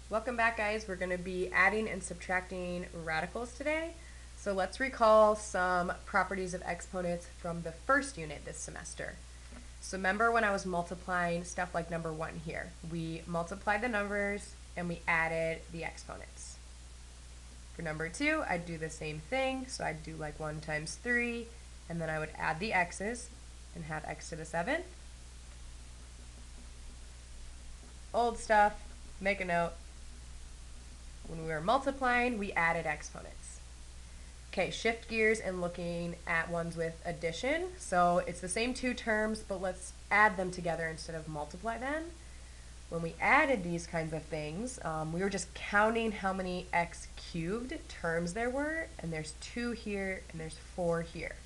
Welcome back, guys. We're going to be adding and subtracting radicals today. So let's recall some properties of exponents from the first unit this semester. So remember when I was multiplying stuff like number 1 here. We multiplied the numbers and we added the exponents. For number 2, I'd do the same thing. So I'd do like 1 times 3, and then I would add the x's and have x to the 7th. Old stuff, make a note. When we were multiplying, we added exponents. Okay, shift gears and looking at ones with addition. So it's the same two terms, but let's add them together instead of multiply them. When we added these kinds of things, we were just counting how many x cubed terms there were, and there's 2 here and there's 4 here.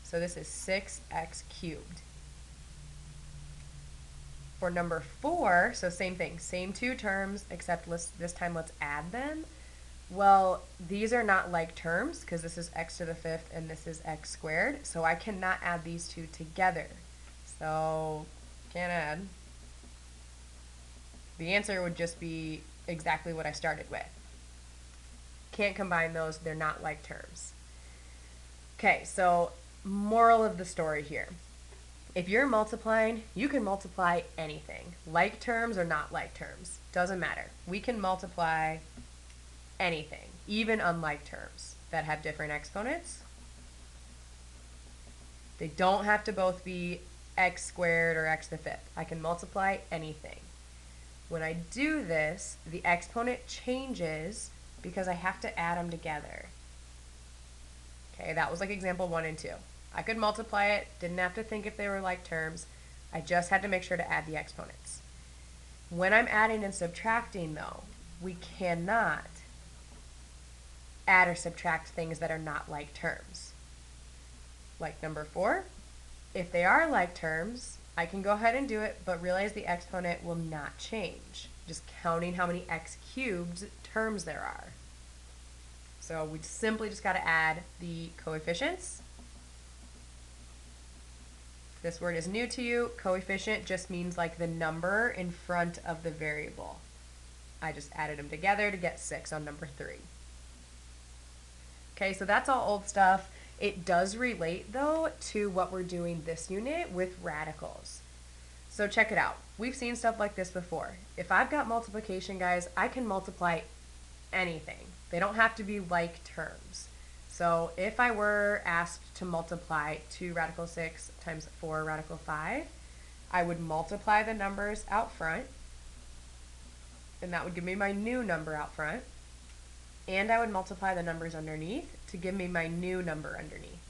So this is 6x cubed. For number 4, so same thing, same two terms, except this time let's add them. Well, these are not like terms because this is x to the 5th and this is x squared, so I cannot add these two together. So, can't add. The answer would just be exactly what I started with. Can't combine those, they're not like terms. Okay, so moral of the story here. If you're multiplying, you can multiply anything. Like terms or not like terms, doesn't matter. We can multiply anything, even unlike terms that have different exponents. They don't have to both be x squared or x to the 5th. I can multiply anything. When I do this, the exponent changes because I have to add them together. Okay, that was like example 1 and 2. I could multiply it, didn't have to think if they were like terms. I just had to make sure to add the exponents. When I'm adding and subtracting, though, we cannot add or subtract things that are not like terms. Like number 4, if they are like terms, I can go ahead and do it, but realize the exponent will not change. Just counting how many x cubed terms there are. So we simply just got to add the coefficients. If this word is new to you, coefficient just means like the number in front of the variable. I just added them together to get 6 on number 3. Okay, so that's all old stuff. It does relate, though, to what we're doing this unit with radicals. So check it out. We've seen stuff like this before. If I've got multiplication, guys, I can multiply anything. They don't have to be like terms. So if I were asked to multiply 2 radical 6 times 4 radical 5, I would multiply the numbers out front, and that would give me my new number out front. And I would multiply the numbers underneath to give me my new number underneath.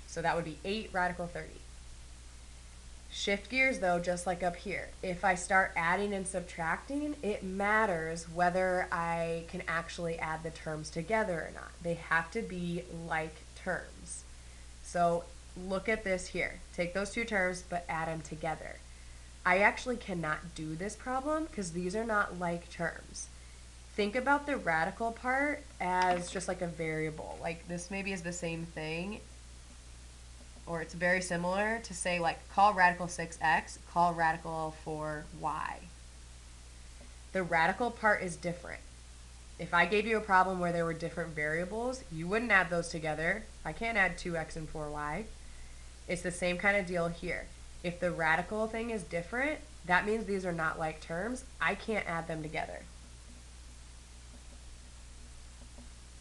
So that would be 8 radical 30. Shift gears, though, just like up here. If I start adding and subtracting, it matters whether I can actually add the terms together or not. They have to be like terms. So look at this here. Take those two terms, but add them together. I actually cannot do this problem because these are not like terms. Think about the radical part as just like a variable. Like this maybe is the same thing, or it's very similar to say like call radical 6x, call radical 4y. The radical part is different. If I gave you a problem where there were different variables, you wouldn't add those together. I can't add 2x and 4y. It's the same kind of deal here. If the radical thing is different, that means these are not like terms. I can't add them together.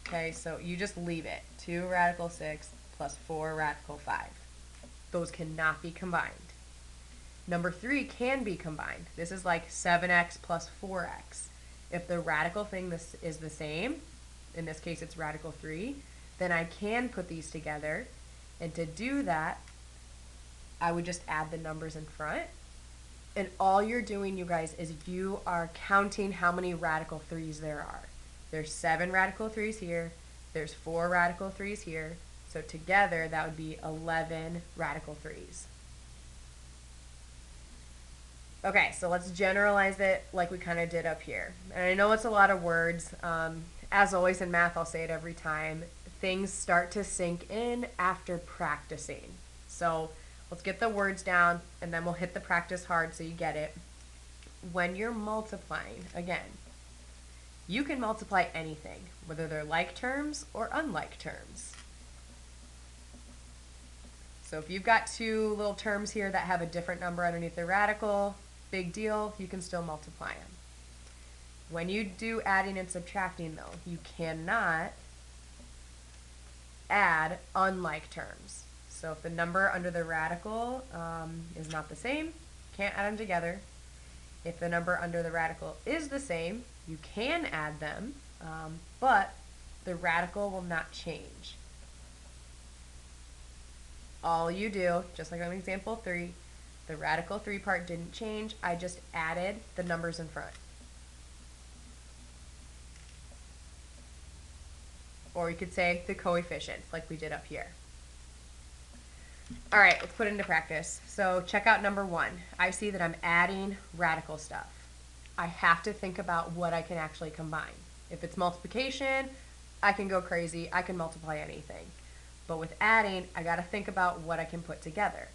Okay, so you just leave it. 2 radical 6 plus 4 radical 5. Those cannot be combined. Number 3 can be combined. This is like 7x plus 4x. If the radical thing is the same, in this case it's radical 3, then I can put these together. And to do that, I would just add the numbers in front. And all you're doing, you guys, is you are counting how many radical 3's there are. There's 7 radical 3's here. There's 4 radical 3's here. So together, that would be 11 radical 3's. Okay, so let's generalize it like we kind of did up here. And I know it's a lot of words. As always in math, I'll say it every time. Things start to sink in after practicing. So let's get the words down, and then we'll hit the practice hard so you get it. when you're multiplying, again, you can multiply anything, whether they're like terms or unlike terms. So if you've got two little terms here that have a different number underneath the radical, big deal, you can still multiply them. When you do adding and subtracting, though, you cannot add unlike terms. So if the number under the radical is not the same, can't add them together. If the number under the radical is the same, you can add them, but the radical will not change. All you do, just like on example 3, the radical 3 part didn't change. I just added the numbers in front. Or you could say the coefficients, like we did up here. All right, let's put it into practice. So check out number 1. I see that I'm adding radical stuff. I have to think about what I can actually combine. If it's multiplication, I can go crazy. I can multiply anything. But with adding, I got to think about what I can put together.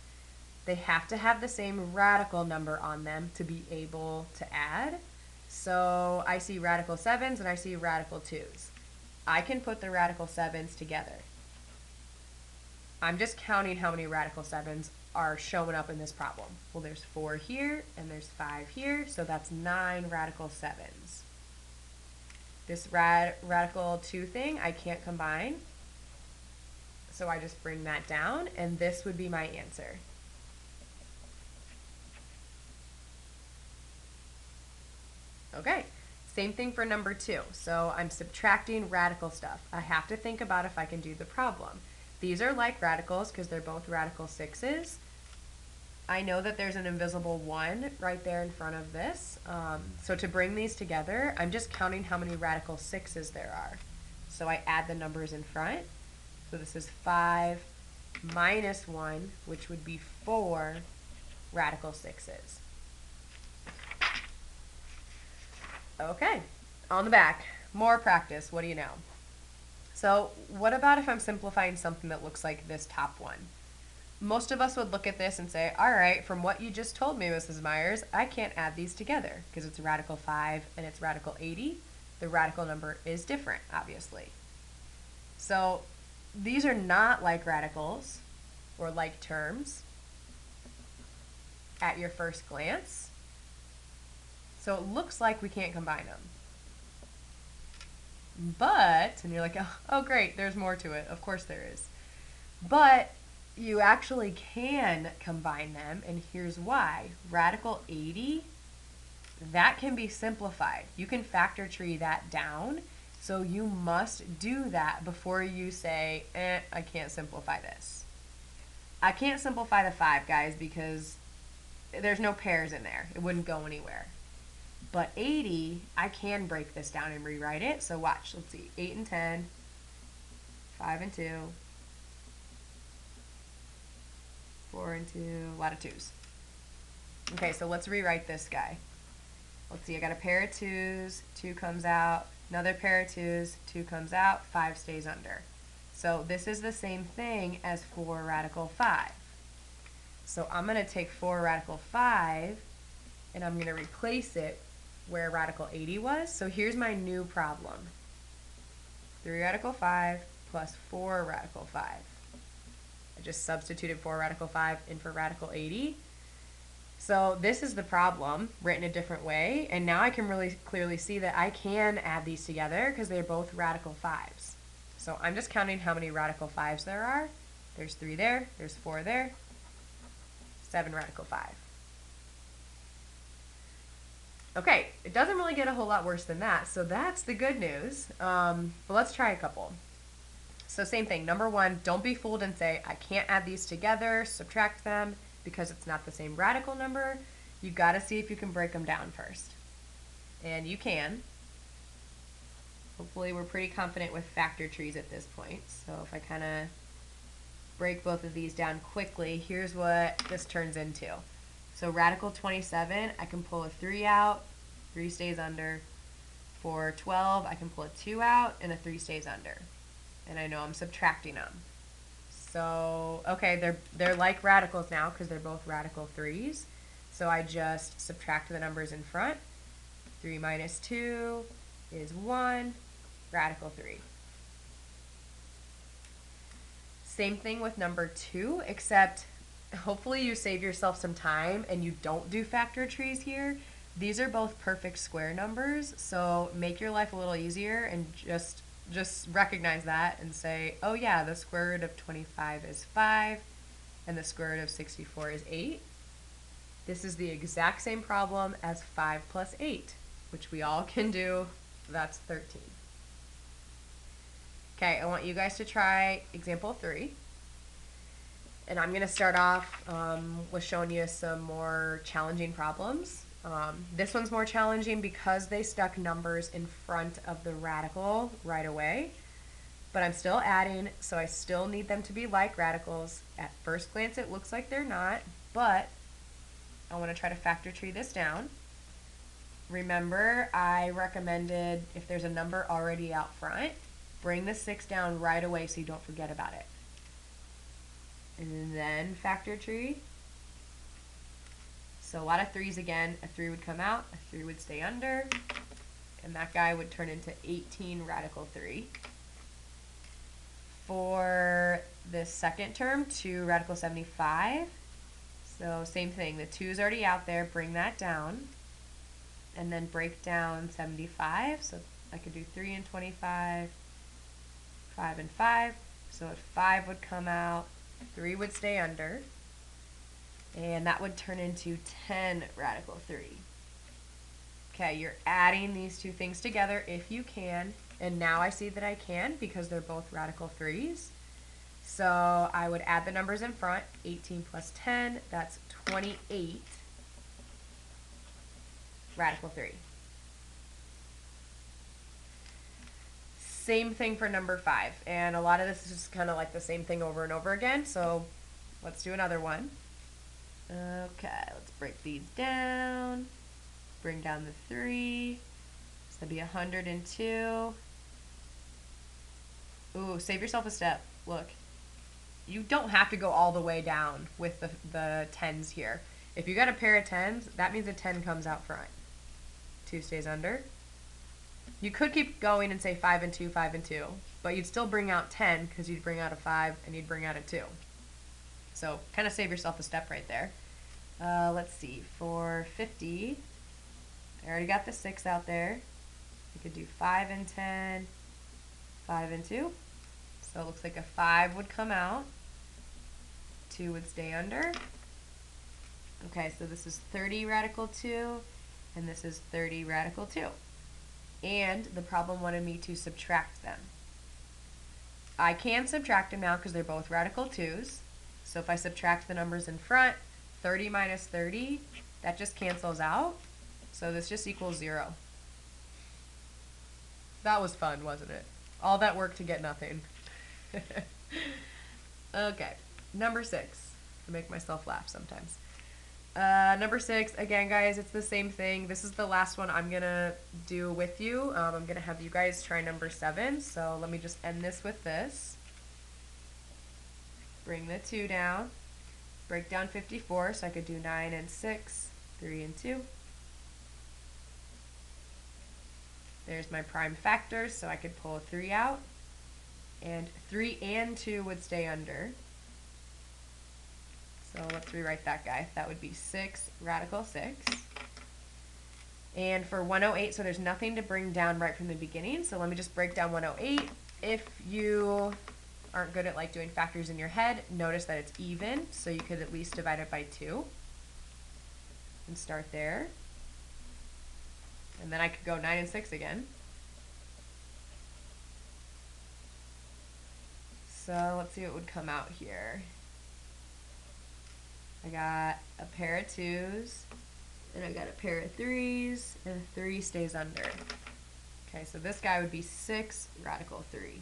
They have to have the same radical number on them to be able to add. So I see radical 7s and I see radical 2s. I can put the radical 7s together. I'm just counting how many radical 7s are showing up in this problem. Well, there's 4 here and there's 5 here, so that's 9 radical 7s. This radical 2 thing I can't combine, so I just bring that down, and this would be my answer. Okay, same thing for number 2. So I'm subtracting radical stuff. I have to think about if I can do the problem. These are like radicals because they're both radical 6s. I know that there's an invisible 1 right there in front of this. So to bring these together, I'm just counting how many radical 6s there are. So I add the numbers in front. So this is 5 minus 1, which would be 4 radical 6s. Okay, on the back, more practice. What do you know? So what about if I'm simplifying something that looks like this top one? Most of us would look at this and say, all right, from what you just told me, Mrs. Myers, I can't add these together because it's radical 5 and it's radical 80. The radical number is different, obviously. So these are not like radicals or like terms at your first glance. So it looks like we can't combine them. But, and you're like, oh great, there's more to it. Of course there is. But you actually can combine them, and here's why. Radical 80, that can be simplified. You can factor tree that down, so you must do that before you say, I can't simplify this. I can't simplify the 5, guys, because there's no pairs in there. It wouldn't go anywhere. But 80, I can break this down and rewrite it. So watch, let's see, 8 and 10, 5 and 2, 4 and 2, a lot of 2s. Okay, so let's rewrite this guy. Let's see, I got a pair of 2s, 2 comes out, another pair of 2s, 2 comes out, 5 stays under. So this is the same thing as 4 radical 5. So I'm going to take 4 radical 5 and I'm going to replace it where radical 80 was. So here's my new problem. 3 radical 5 plus 4 radical 5. I just substituted 4 radical 5 in for radical 80. So this is the problem written a different way, and now I can really clearly see that I can add these together because they're both radical 5s. So I'm just counting how many radical 5s there are. There's 3 there, there's 4 there, 7 radical 5. Okay, it doesn't really get a whole lot worse than that, so that's the good news. But let's try a couple. So same thing, number 1, don't be fooled and say, I can't add these together, subtract them, because it's not the same radical number. You've got to see if you can break them down first. And you can. Hopefully we're pretty confident with factor trees at this point. So if I kind of break both of these down quickly, here's what this turns into. So radical 27, I can pull a 3 out, 3 stays under. For 12, I can pull a 2 out, and a 3 stays under. And I know I'm subtracting them. So, okay, they're like radicals now because they're both radical 3s. So I just subtract the numbers in front. 3 minus 2 is 1, radical 3. Same thing with number 2, except hopefully you save yourself some time and you don't do factor trees here. These are both perfect square numbers, so make your life a little easier and just recognize that and say, oh yeah, the square root of 25 is 5 and the square root of 64 is 8. This is the exact same problem as 5 plus 8, which we all can do. That's 13. Okay, I want you guys to try example 3. And I'm going to start off with showing you some more challenging problems. This one's more challenging because they stuck numbers in front of the radical right away. But I'm still adding, so I still need them to be like radicals. At first glance, it looks like they're not, but I want to try to factor tree this down. Remember, I recommended if there's a number already out front, bring the 6 down right away so you don't forget about it. And then factor tree. So a lot of 3's again. A 3 would come out, a 3 would stay under, and that guy would turn into 18 radical 3. For the second term, 2 radical 75. So same thing, the 2 is already out there, bring that down, and then break down 75. So I could do 3 and 25, 5 and 5. So a 5 would come out, 3 would stay under, and that would turn into 10 radical 3. Okay, you're adding these two things together if you can, and now I see that I can because they're both radical 3's. So I would add the numbers in front, 18 plus 10, that's 28 radical 3. Same thing for number 5, and a lot of this is just kind of like the same thing over and over again, so let's do another one. Okay, let's break these down, bring down the 3, so that'd be 102. Ooh, save yourself a step. Look, you don't have to go all the way down with the 10s here. If you got a pair of 10s, that means a 10 comes out front. 2 stays under. You could keep going and say 5 and 2, 5 and 2, but you'd still bring out 10 because you'd bring out a 5 and you'd bring out a 2. So kind of save yourself a step right there. Let's see, for 50, I already got the 6 out there. You could do 5 and 10, 5 and 2. So it looks like a 5 would come out, 2 would stay under. Okay, so this is 30 radical 2, and this is 30 radical 2. And the problem wanted me to subtract them. I can subtract them now because they're both radical 2's. So if I subtract the numbers in front, 30 minus 30, that just cancels out. So this just equals 0. That was fun, wasn't it? All that work to get nothing. Okay, number 6. I make myself laugh sometimes. Number 6, again guys, it's the same thing. This is the last one I'm gonna do with you. I'm gonna have you guys try number 7. So let me just end this with this. Bring the 2 down. Break down 54, so I could do 9 and 6, 3 and 2. There's my prime factors, so I could pull a 3 out. And 3 and 2 would stay under. So let's rewrite that guy. That would be 6 radical 6. And for 108, so there's nothing to bring down right from the beginning. So let me just break down 108. If you aren't good at like doing factors in your head, notice that it's even. So you could at least divide it by 2. And start there. And then I could go 9 and 6 again. So let's see what would come out here. I got a pair of 2's, and I got a pair of 3's, and a 3 stays under. Okay, so this guy would be 6 radical 3.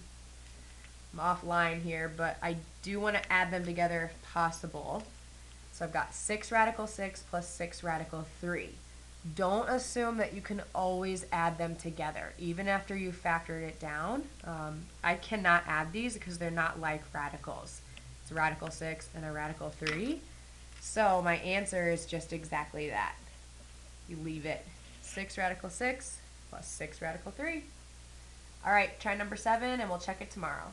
I'm offline here, but I do want to add them together if possible. So I've got 6 radical 6 plus 6 radical 3. Don't assume that you can always add them together, even after you factored it down. I cannot add these because they're not like radicals. It's a radical 6 and a radical 3. So my answer is just exactly that. You leave it 6 radical 6 plus 6 radical 3. All right, try number 7 and we'll check it tomorrow.